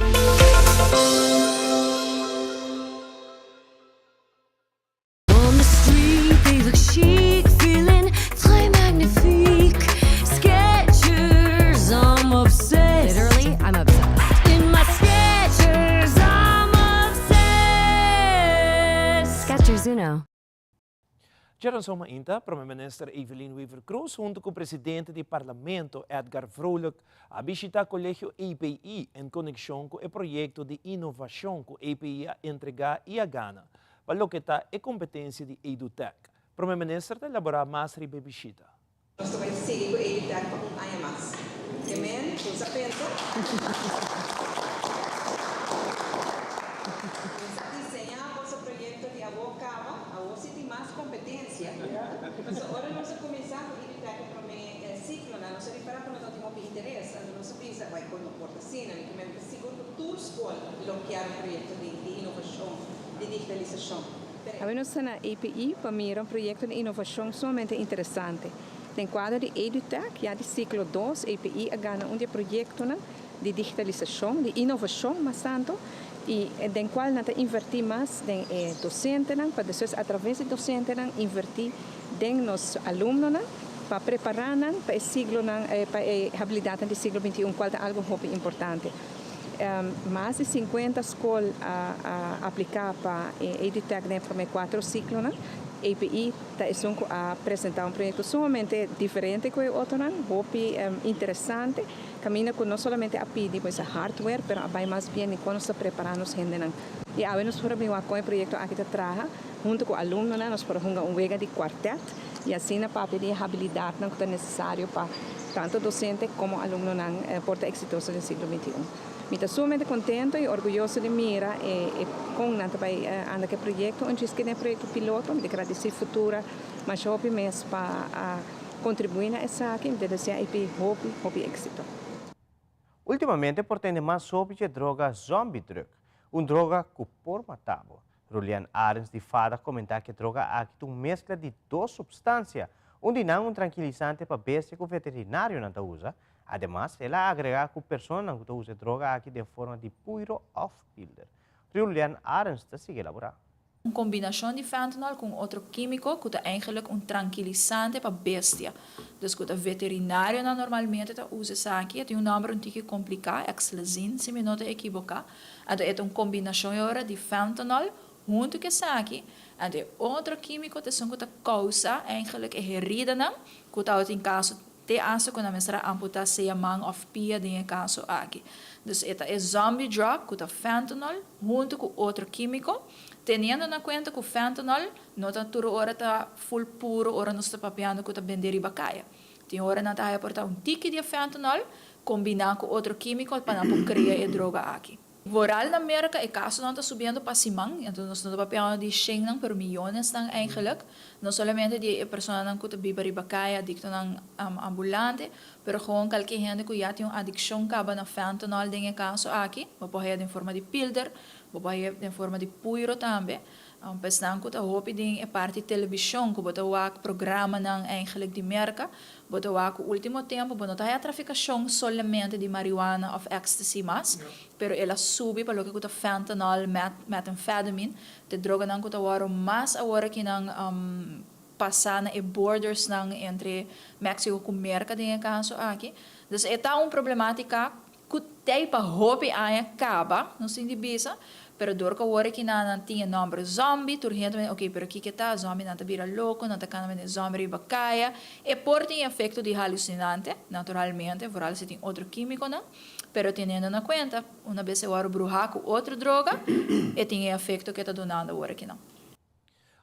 Geron soma inta, Prime-Minister Evelyn Weaver Cruz, junto com o presidente do Parlamento, Edgar Vrolijk, a visitar o Colégio API em conexão com o projeto de inovação que o API a entregar e a Ghana, para o que está a competência de EduTech. Prime-Minister está elaborar mais sobre a visita. Nós também seguimos com o EduTech para um ano mais. Amém? Você pensa? Agora nós começamos a ir para o ciclo, nós reparamos que nós temos interesse, nós pensamos, vai quando porta cena, que mesmo que segundo toda escola bloquear o projeto de inovação, de digitalização. Nós na API para mim um projeto de inovação somente interessante. No quadro de EduTech, já de ciclo 2, API ganha um projeto de digitalização, de inovação, mas tanto e den qual nós investir mais em docentes, para depois através de docentes investir den nos alunos para preparar para o siglo para a habilidade do siglo XXI, qual é algo muito importante. Mais de 50 escolas a aplicar para EduTech para o 4 ciclo, API está a apresentar um projeto somente diferente que o outro, muito interessante. Caminha com não somente a pedir a hardware, mas vai mais bem quando está preparando os gente. E agora nós podemos com o projeto aqui que traga junto com alunos, nós podemos um wega de quarteto e assim para pedir a habilidade que é necessário para tanto docente como aluno porta exitoso do siglo XXI. Estou somente contente e orgulhoso de mira com anda que projeto, onde que é projeto piloto, de agradecer futura, mas eu mês para contribuir nessa aqui, de desejar hope êxito. Ultimamente, por ter mais sobre a droga zombie drug, uma droga que por matável. Julian Arens de Fada comentar que a droga aqui tem uma mescla de duas substâncias, onde não um tranquilizante para bestia que o veterinário não usa. Además, ela agrega que a pessoa que usa droga aqui de forma de puro off-builder. Julian Arens está sigue elaborar. Een combinatie de fentanyl com outro químico que é eigenlijk um tranquilizante para bestia. Dus que o veterinário normalmente usa isso aqui, tem um nome um pouco complicado, exlazine, se me não te equivocar. É uma combinação de fentanyl junto com isso aqui. E outro químico que causa eigenlijk herida, que está em caso de aso quando a mestra amputar seja mão of pia em caso aqui. Dus é zombie drug, que é fentanyl junto com outro químico. Teniendo na conta que o fentanyl não está tudo hora tá full puro, hora não está papiando que está vender e bacaia. Tem hora não está aportar tique de fentanyl, combinar com outro químico para não criar a droga aqui. Vooral in Amerika, e caso não está subindo para cima, então nós não papel de 100 por milhões não eigenlijk, não somente de pessoas não que bebem ribacaia, adicto não ambulante, pero gewoon qualquer gente que já tem uma adicção acaba na fentanyl em caso aqui, pode ser em forma de pilder, pode ser em forma de puiro também. Pesnang ko ta hopi ding e parte televisão ko bota wak programa nang eigenlijk di merka bota wak último tempo bota ta traficação solamente de marijuana of ecstasy mas pero ela subi para lo que ko ta fentanyl methamphetamine te droga nang ko ta waro mas agora que nang passar na borders nang entre Mexico com merka ding caso aqui dus eta problemática que tem para hopi aya acaba não se indibisa pero door ka word que na tinha nome zombie, tur gente ok, pero aqui que tá zombie não tá vira louco, não tá canando zombie bacaia, e por tem efeito de halucinante, naturalmente, vooral se tem outro químico não, pero tendo na conta, uma vez eu aro brujar com outra droga, e tem efeito que tá donando word que não.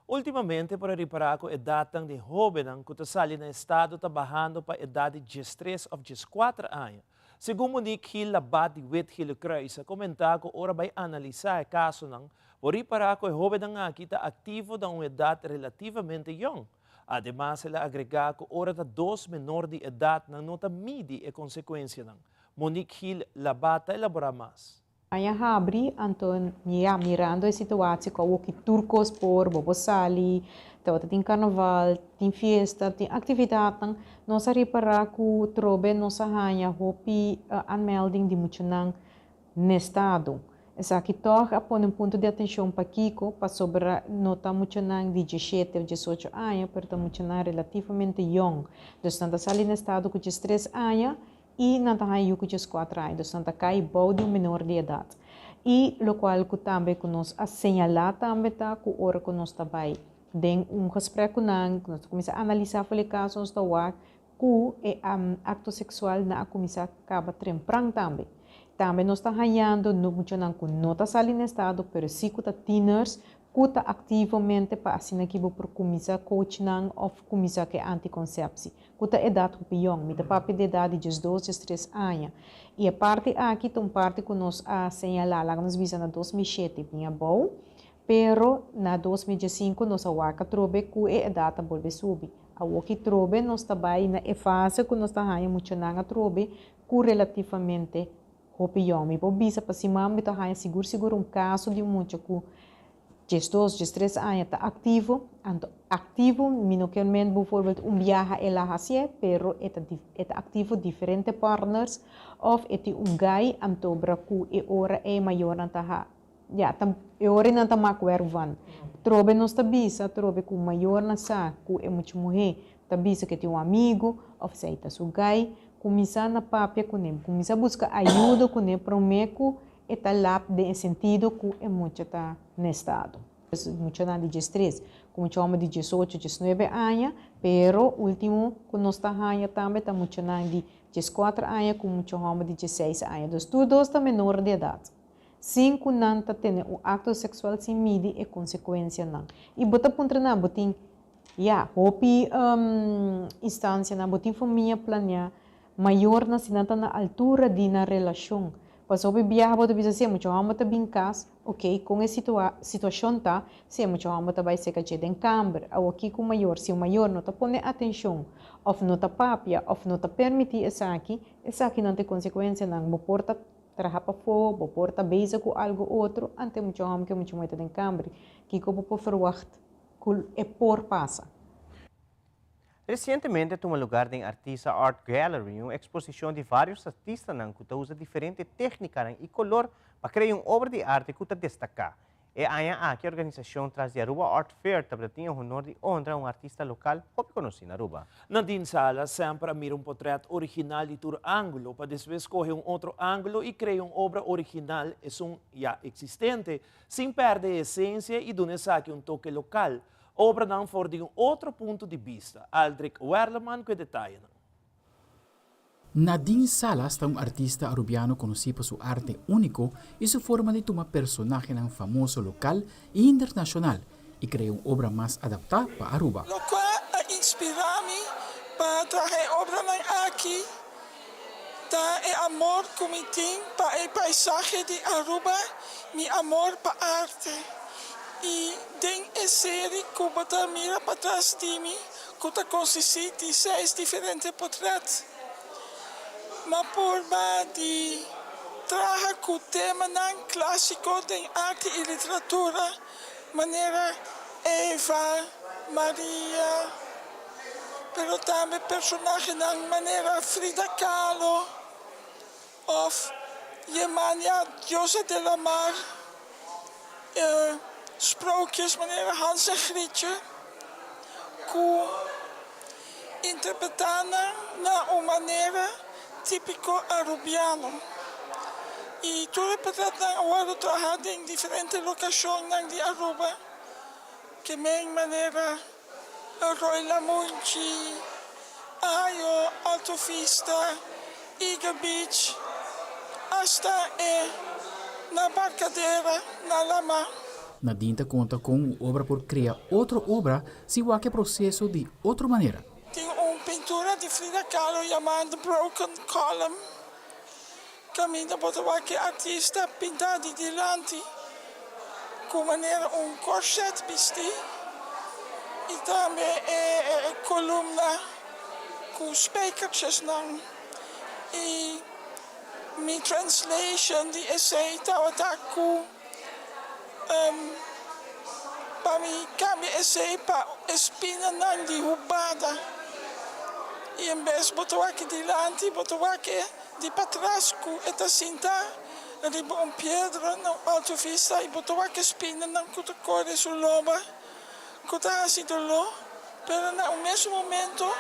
Ultimamente, para reparar com a idade de jovem que está no estado trabalhando para a idade de 3 ou 4 anos. Segundo Monique Hill, Labat de Wit Hill Kruis, comentar que ora vai analisar o caso não, por reparar que o jovem aqui está ativo de uma idade relativamente young. Ademais, ela agregar que ora está 2 menor de idade não nota midi a consequência não. Monique Hill, Labat, elabora mais. Aya habri anton mirando a situação com o que turcos por bobosali, tem carnaval, tem festa, tem atividade, nós reparar que trobe nossa rainha hopi anmelding de muitos no estado. Essa aqui toca põe um ponto de atenção para Kiko, para sobre nota muitos de 17 ou 18 anos, pero muitos relativamente young. Então, está ali no estado com 3 anos, e não está aí com 4 anos, então está cai de um menor de idade. E o qual que também que nós asseñalar também tá que hora que nós trabalha tem gesprek com nós começa a analisar o caso nós tá que acto sexual na começa acaba temprano também. Também nós está ganhando no muito não que não está saindo no estado, pero sim que tá teenagers que está ativamente para assim aqui por começar coaching ou começar que anticoncepção. Que tá idade pior, me tá papi de idade de 12, 13 anos. E a parte aqui tem parte que nós asseñalar, lá nós visa na 2007 tinha bom, pero na 2005 nós a trobe que a idade volve subir. A que trobe nós trabalha na fase que nós tá ganhando muito na trobe que relativamente pior. Me vou visa para cima, me tá ganhando seguro caso de muito que 12, 13 anos está ativo, minokelmente, bijvoorbeeld viaje ela hacia, pero está ativo diferentes partners, of eti guy am tobra ku e ora e maior nanta ja tam e ora nanta makwer van. Trobe nos tabisa, trobe ku maior na sa ku e muito morrer, tabisa que tem amigo, of seita su guy, começar na papia com ele, começar buscar ajuda com ele, promeco eta lap de sentido que é muito tá no estado. Muito na de 13, como chama de 18, 19 anos, pero último que nós tá ganha também tá muito na de 14 anos, como chama de 16 anos. Dos todos tá menor de idade. Cinco não tá tendo o acto sexual sem midi é consequência não. E bota pontra na botin, hopi instância na botin família planear maior na sinanta na altura de na relação. Passou a viajar para dizer se muito homem está bem casa, ok, com a situação tá, se muito homem está vai ser que em câmara, ou aqui com o maior, se o maior não está pondo atenção, ou não está papia, ou não está permitir essa aqui não tem consequência, não porta trabalhar para fora, porta beija com algo outro, ante muito homem que muito muito em câmara, que como por verwacht, que é por passa. Recentemente, tomou lugar em Artista Art Gallery uma exposição de vários artistas que usam diferentes técnicas e color para criar uma obra de arte que destacar. E aí a organização traz de Aruba Art Fair também tinha o honor de honrar um artista local pouco conhecido na Aruba. Nadine Sala sempre mira um portrait original de tur ângulo para depois escolher um outro ângulo e criar uma obra original já existente, sem perder a essência e dar um toque local. Obra não for de um outro ponto de vista. Aldrich Werleman com detalhe. Nadine Salas é um artista arubiano conhecido por sua arte único e sua forma de tomar personagem famoso local e internacional e criar uma obra mais adaptada para Aruba. Lo qual inspirou-me para trazer obra aqui Tá é amor que tem para o paisaje de Aruba, mi amor para arte. E tem a série que eu mira para trás de mim, que consiste de 6 diferentes portretos. Mas por de traga com o tema não clássico de arte e literatura, maneira Eva, Maria, pero também personagem na maneira Frida Kahlo, ou Yemania, diosa de la mar, sprookjes, maneira Hans en Grietje, que interpretam na uma maneira típico arubiano. E tu repetes agora trabalhar em diferentes locações de Aruba, que é maneira Roy Lamunchi, Ayo, Alto Vista, Eagle Beach, hasta na Barcadeira, na Lama. Nadinta conta com obra por criar outra obra se o que processo de outra maneira. Tem uma pintura de Frida Kahlo chamada Broken Column. Caminho para que artista pintar de delante com maneira corset vestir e também coluna com spijkertjes não. E minha translation de essay estava com para mim cambia essay para espina não de roubada. E em vez de botar aqui delante, botar aqui de para trás com esta cinta, riba pedra no Alto Vista e botar aqui espina não com a cor de sua loba, com a sido lo, pero no mesmo momento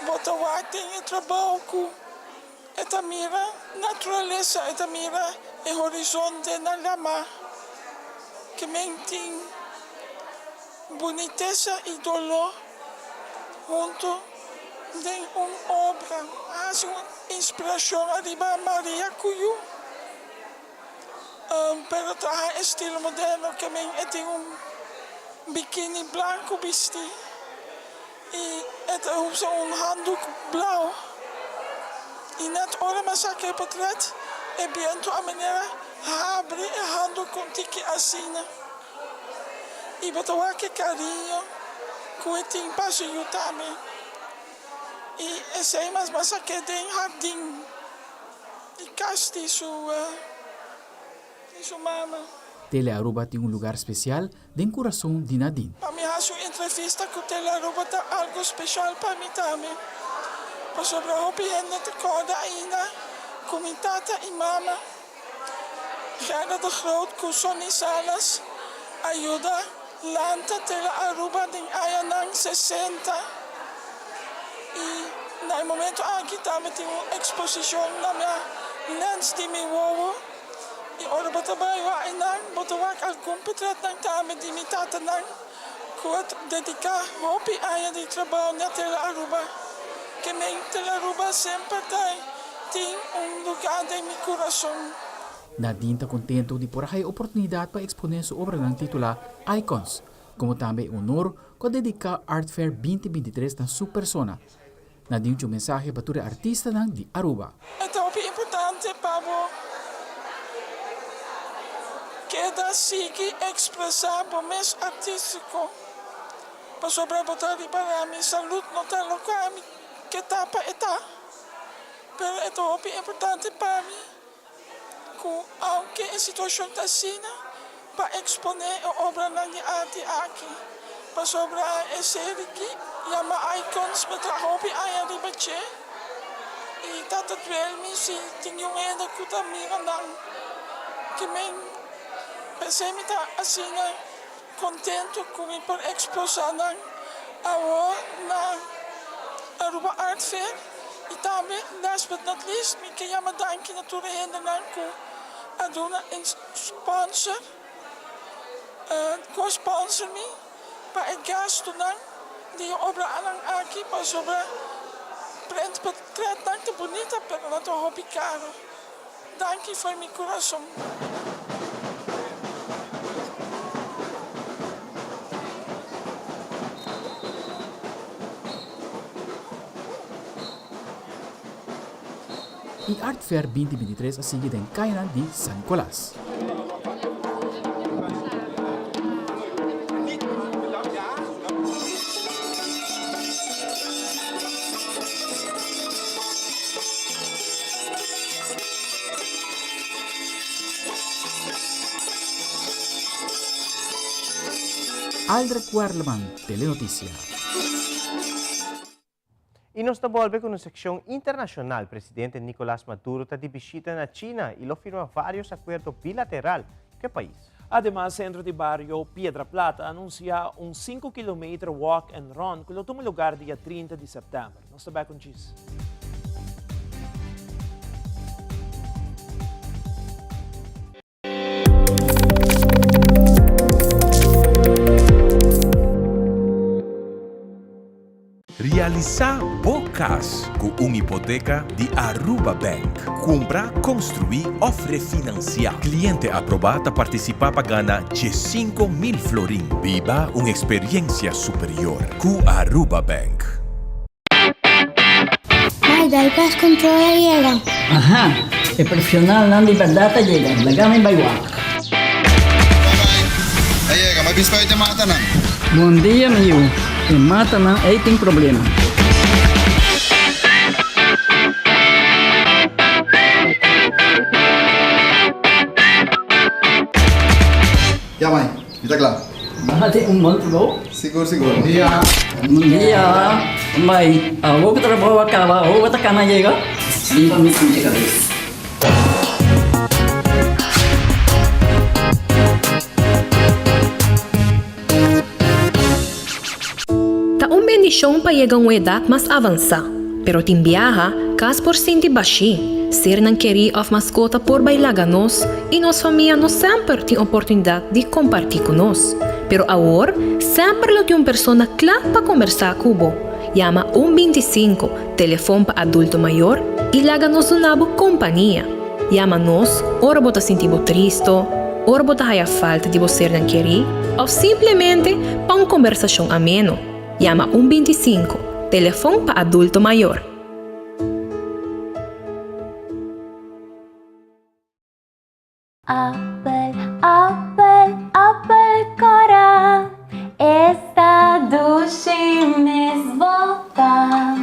botar aqui em trabalho com esta mira natureza, esta mira o horizonte na lama, que tem boniteza e dolor junto de uma obra, uma inspiração arriba Maria Cuyo, pero trabalha estilo moderno que tem biquíni branco vestido e usa handdoek blauw. E na hora mas aquele portret é bem a maneira abre o handdoek com tiki assina e botou aquele carinho que tem passo também. E esse aí mas aqui tem jardim e casti sua mama. Tele Aruba tem lugar especial dentro do coração de Nadine. Para mim, a sua entrevista com Tele Aruba está algo especial para mim também. Por sobre a opinião de corda ainda, com minha tata e mama. Gerda de Groot, com Sonny Salas, ajuda Lanta Tele Aruba em Ayanang 60. E no momento aqui também tem uma exposição na minha lens de meu ovo. E ora batabayo ay nang botawak algum portret ng tama di mitata nang kuat dedicar hopi aya di trabalho na Tele Aruba. Que men Tele Aruba sempre tem lugar em meu coração. Nadine está contento de por a oportunidade para exponer sua obra ng titula Icons, como também honor com dedicar Art Fair 2023 na sua persona. Nadine tinha mensaje para o artista ng di Aruba. Ito é importante para queda sigue expressar o mês artístico para sobrevotar para a minha saúde não está local que tapa está pero é importante para mim que aunque a situação está assim para exponer a obra de arte aqui para sobre a série que chama Icons para hobby a ribache e está tudo me se tinha ainda que está mirando que me pensei me tá assim contento com ir por exposição agora na Aruba Art Fair e também last but not least me que chama danke natuurlijk com a dona sponsor co-sponsor me para o gasto de obra aqui para sobre print portret não bonita pero não tão hobby caro. Danke foi meu coração. e Art Fair 2023 asige den kainan di San Nicolas. Aldrich Werleman, Telenoticia. E nós estamos voltando com a secção internacional. O presidente Nicolás Maduro está de visita na China e ele firma vários acordos bilaterais. Que país? Además, centro de barrio Piedra Plata anuncia 5 km walk and run que toma lugar dia 30 de setembro. Nós estamos com isso. Realizar bocas com uma hipoteca de Aruba Bank. Comprar, construir ou refinanciar. Cliente aprovado participa para ganhar de 5.000 florin. Viva uma experiência superior com Aruba Bank. May, dahil pest control llega. Ajá, el profesional na liberdade llega. Lagame baywak. Ay, may bispa ito mata na. Bom dia, meu. E mata na aí tem problema. Ya, mãe. Kita claro. Bahati monte bom? Seguro. Bom dia. Bom dia. Mãe, vou que trabalho acaba, vou que cama chega. Limpa me chega. Bendición para llegar a una edad más avanzada, pero te viaja casi por ciento baixi. Ser não querer of mascota por bailar nos e nossa família não sempre tem oportunidade de compartilhar com nós. Pero agora, sempre tem uma pessoa clara para conversar com você. Llama 125, telefone para adulto maior e laga nos uma companhia. Llama nos, ora você sentir triste, ora você tem falta de você não querer, ou simplesmente para uma conversação ameno. Llama 125, telefone para adulto maior. Apple Cora, esta duche me volta.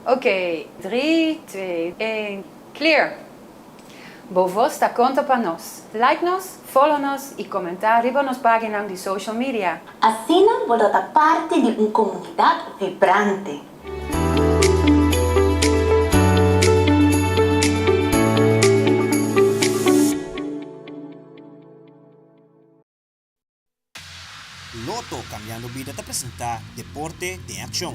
Ok, 3, 2, 1, clear. Bovo sta conta para nós. Like nos, follow nos e comentar riba nos páginas de social media. Assim vou dar parte de uma comunidade vibrante. Loto Cambiando Vida te apresenta Deporte de Acción.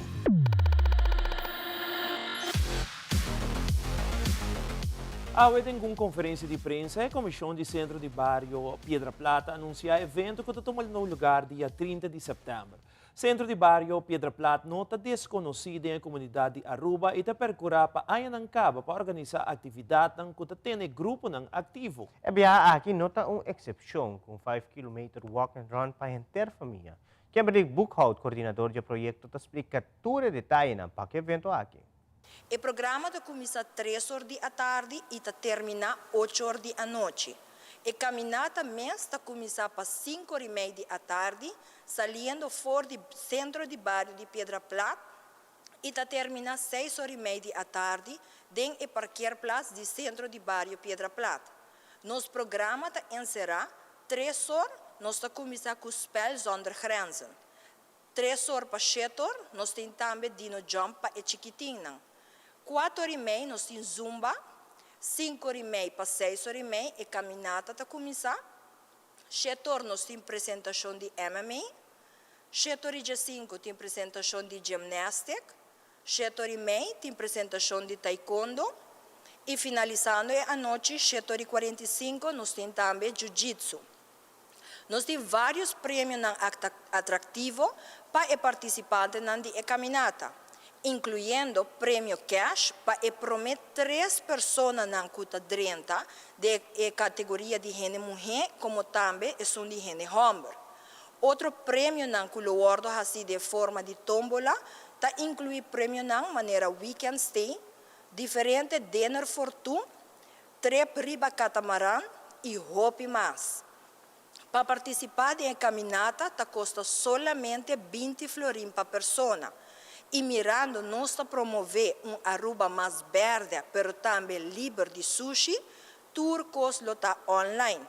Em uma conferência de imprensa, a Comissão de Centro de Barrio Piedra Plata anuncia evento que toma lugar dia 30 de setembro. Centro de Barrio Piedra Plata não está desconhecido em comunidade de Aruba e está percorrendo para Ayanancaba para organizar atividades que tem grupo ativo. Aqui nota uma exceção com 5 km walk and run para a inteira família. Kemberlich Buchhout, coordenador do projeto, explica tudo em detalhe para o evento aqui. O programa começa 3 horas da tarde e termina 8 horas da noite. A caminhada mês começa para 5 horas e meia da tarde, saindo fora do centro de bairro de Piedra Plata e termina 6 horas e meia da tarde dentro do parqueirplaats do centro de bairro Piedra Plata. Nosso programa encerra 3 horas, nós começamos com o spel zonder grenzen. 3 horas para 7 horas, nós temos também dino jump para o chiquitinho. 4 horas e meia nós temos zumba, 5 horas e meia para 6 horas e meia a caminhada está começar. 7 horas nós temos apresentação de MMA, 7 horas e 5 temos apresentação de gimnástica, 7 horas e meia temos apresentação de taekwondo e finalizando a noite, 7 horas e 45 nós temos também jiu-jitsu. Nós temos vários prêmios atrativos para participar na caminhada, incluindo prêmio cash para prometer 3 pessoas na cuta 30 de categoria de gênero mulher, como também são de gênero homem. Outro prêmio na culo assim de forma de tómbola, inclui prêmio na maneira weekend stay, diferente dinner for two, trip riba catamarán y hopi más. Para participar en caminata te cuesta solamente 20 florín por persona. Y mirando nuestra promover un Aruba más verde, pero también libre de sushi, turcos lo está online.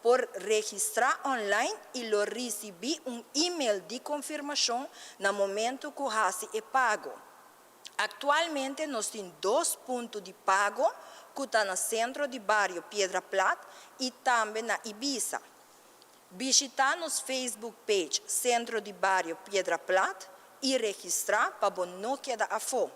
Por registrar online y lo recibí un email de confirmación en el momento que hace el pago. Actualmente nos tenemos 2 puntos de pago que están en el centro de barrio Piedra Plata y también en Ibiza. Visita nuestra Facebook page Centro de Barrio Piedra Plata e registrar para não quedar afora.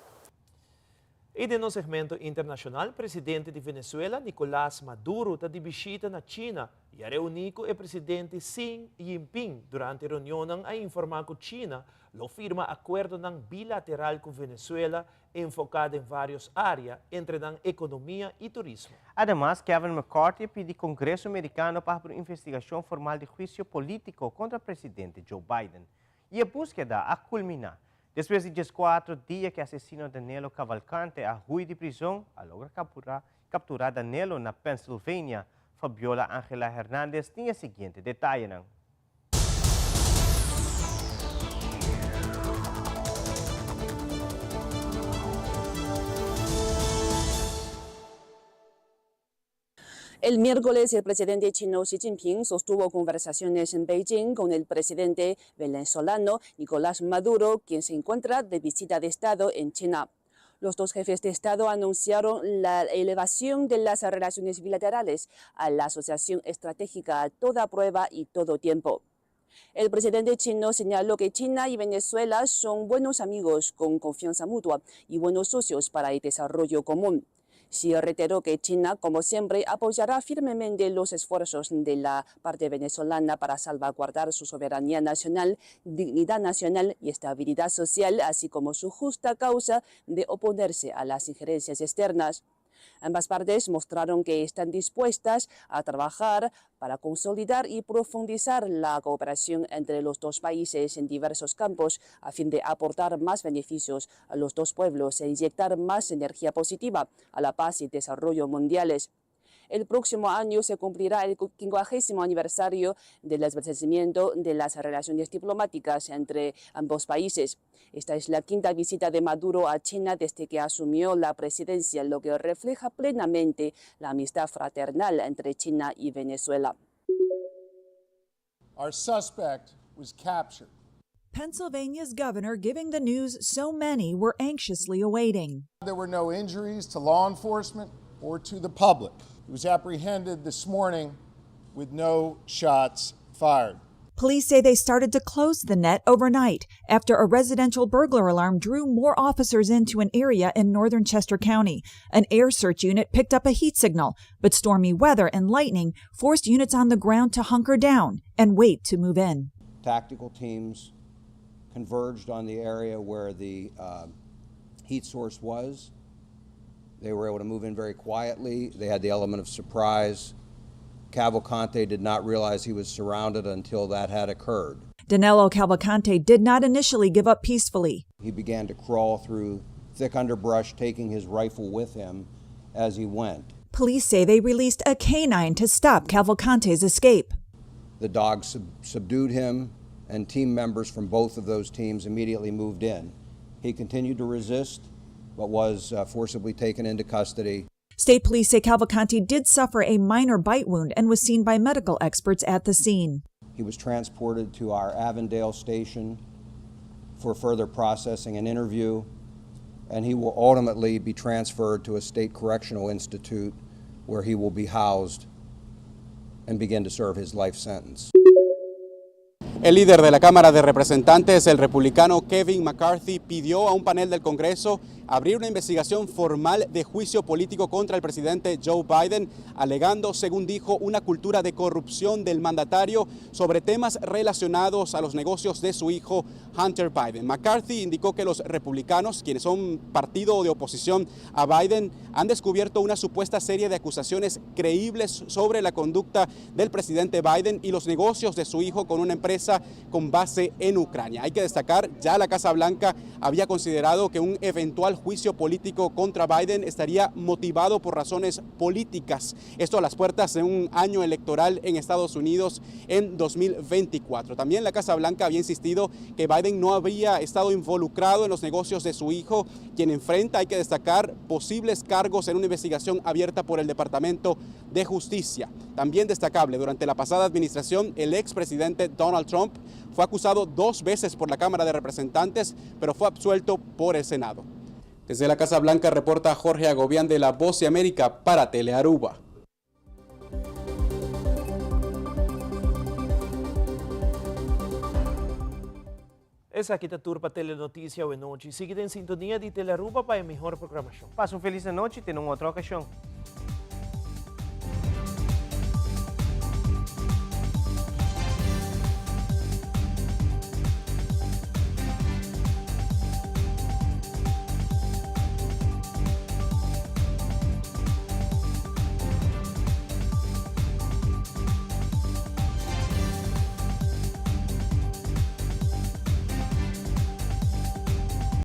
E no segmento internacional, presidente de Venezuela, Nicolás Maduro, está de visita na China e a reunir com o presidente Xi Jinping. Durante a reunião, a informar que China lo firma acordo bilateral com Venezuela enfocado em várias áreas, entre economia e turismo. Además, Kevin McCarthy pediu ao Congresso americano para uma investigação formal de juízo político contra o presidente Joe Biden. E a búsqueda a culminar. Depois de 14 dias que assassinou Danilo Cavalcante a rua de prisão, a logra capturar Danilo na Pensilvânia, Fabiola Ángela Hernández tinha o seguinte detalhe. El miércoles, el presidente chino Xi Jinping sostuvo conversaciones en Beijing con el presidente venezolano Nicolás Maduro, quien se encuentra de visita de Estado en China. Los dos jefes de Estado anunciaron la elevación de las relaciones bilaterales a la asociación estratégica a toda prueba y todo tiempo. El presidente chino señaló que China y Venezuela son buenos amigos con confianza mutua y buenos socios para el desarrollo común. Xi reiteró que China, como siempre, apoyará firmemente los esfuerzos de la parte venezolana para salvaguardar su soberanía nacional, dignidad nacional y estabilidad social, así como su justa causa de oponerse a las injerencias externas. Ambas partes mostraron que están dispuestas a trabajar para consolidar y profundizar la cooperación entre los dos países en diversos campos a fin de aportar más beneficios a los dos pueblos e inyectar más energía positiva a la paz y desarrollo mundiales. El próximo año se cumplirá el 50º aniversario del establecimiento de las relaciones diplomáticas entre ambos países. Esta es la quinta visita de Maduro a China desde que asumió la presidencia, lo que refleja plenamente la amistad fraternal entre China y Venezuela. Our suspect was captured. Pennsylvania's governor giving the news so many were anxiously awaiting. There were no injuries to law enforcement or to the public. He was apprehended this morning with no shots fired. Police say they started to close the net overnight after a residential burglar alarm drew more officers into an area in northern Chester County. An air search unit picked up a heat signal, but stormy weather and lightning forced units on the ground to hunker down and wait to move in. Tactical teams converged on the area where the heat source was. They were able to move in very quietly. They had the element of surprise. Cavalcante did not realize he was surrounded until that had occurred. Danilo Cavalcante did not initially give up peacefully. He began to crawl through thick underbrush, taking his rifle with him as he went. Police say they released a canine to stop Cavalcante's escape. The dog subdued him, and team members from both of those teams immediately moved in. He continued to resist, but was forcibly taken into custody. State police say Cavalcante did suffer a minor bite wound and was seen by medical experts at the scene. He was transported to our Avondale station for further processing and interview, and he will ultimately be transferred to a state correctional institute where he will be housed and begin to serve his life sentence. El líder de la Cámara de Representantes, el republicano Kevin McCarthy, pidió a un panel del Congreso abrir una investigación formal de juicio político contra el presidente Joe Biden, alegando, según dijo, una cultura de corrupción del mandatario sobre temas relacionados a los negocios de su hijo Hunter Biden. McCarthy indicó que los republicanos, quienes son partido de oposición a Biden, han descubierto una supuesta serie de acusaciones creíbles sobre la conducta del presidente Biden y los negocios de su hijo con una empresa defensa con base en Ucrania. Hay que destacar, ya la Casa Blanca había considerado que un eventual juicio político contra Biden estaría motivado por razones políticas. Esto a las puertas de un año electoral en Estados Unidos en 2024. También la Casa Blanca había insistido que Biden no había estado involucrado en los negocios de su hijo, quien enfrenta, hay que destacar, posibles cargos en una investigación abierta por el Departamento de Justicia. También destacable, durante la pasada administración, el expresidente Donald Trump fue acusado 2 veces por la Cámara de Representantes, pero fue absuelto por el Senado. Desde la Casa Blanca reporta Jorge Agobián de La Voz de América para Telearuba. Essa aqui é a Turpa Telenotícia Hoje Noite. Siga em sintonia de Telearuba para a melhor programação. Passa uma feliz noite e tenha uma outra ocasião.